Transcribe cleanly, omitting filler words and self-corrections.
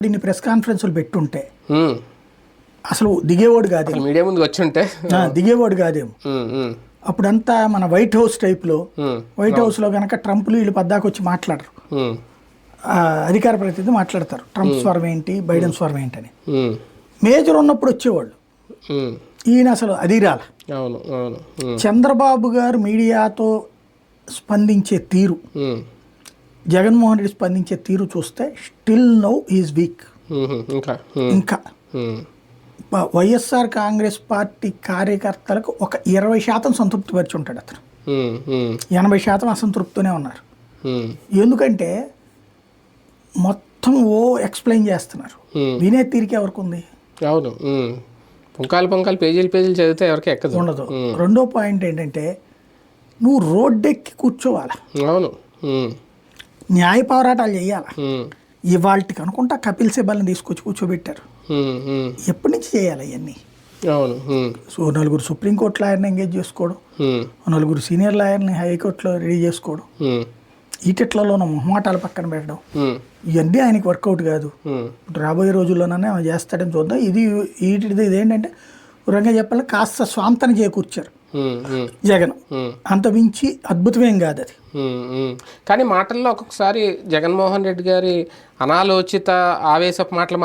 దీన్ని ప్రెస్ కాన్ఫరెన్స్లు పెట్టుంటే అసలు దిగేవాడు కాదేమో, మీడియా ముందు వచ్చి ఉంటే దిగేవాడు కాదేమో. అప్పుడంతా మన వైట్ హౌస్ టైప్లో, వైట్ హౌస్లో కనుక ట్రంప్లు వీళ్ళు పద్దాకు వచ్చి మాట్లాడరు, అధికార ప్రతినిధి మాట్లాడతారు ట్రంప్ స్వరం ఏంటి బైడెన్ స్వరం ఏంటని. మేజర్ ఉన్నప్పుడు వచ్చేవాళ్ళు, ఈయన అసలు అది రాల. చంద్రబాబు గారు మీడియాతో స్పందించే తీరు, జగన్మోహన్ రెడ్డి స్పందించే తీరు చూస్తే స్టిల్ నౌ ఈజ్ వీక్. ఇంకా వైఎస్ఆర్ కాంగ్రెస్ పార్టీ కార్యకర్తలకు ఒక 20% సంతృప్తి పరిచి ఉంటాడు అతను, 80% అసంతృప్తినే ఉన్నారు. ఎందుకంటే మొత్తం ఎక్స్ప్లెయిన్ చేస్తున్నారు, వినే తీరిక ఎవరికి ఉంది? అవును, పొంకాలు పేజీలు చదివితే ఎవరికి ఎక్కదు, ఉండదు. రెండో పాయింట్ ఏంటంటే నువ్వు రోడ్డెక్కి కూర్చోవాలి, అవును, న్యాయ పోరాటాలు చేయాలి. ఇవాళకి అనుకుంటా కపిల్ సిబల్ని తీసుకొచ్చి కూర్చోబెట్టారు, ఎప్పటి నుంచి చేయాలి అవన్నీ? అవును. సో నలుగురు సుప్రీంకోర్టు లాయర్ని ఎంగేజ్ చేసుకోవడం, నలుగురు సీనియర్ లాయర్ని హైకోర్టులో రెడీ చేసుకోవడం, ఈటిట్లలో మొహమాటాలు పక్కన పెట్టడం, ఇవన్నీ ఆయనకి వర్కౌట్ కాదు. రాబోయే రోజుల్లోనే ఆయన చేస్తాడని చూద్దాం. ఇది ఏంటంటే రంగా చెప్పాలి, కాస్త స్వాంతన చేకూర్చారు జగన్, అంత మించి అద్భుతమేం కాదు అది. కానీ మాటల్లో ఒక్కొక్కసారి జగన్మోహన్ రెడ్డి గారి అనాలోచిత ఆవేశపు మాటలు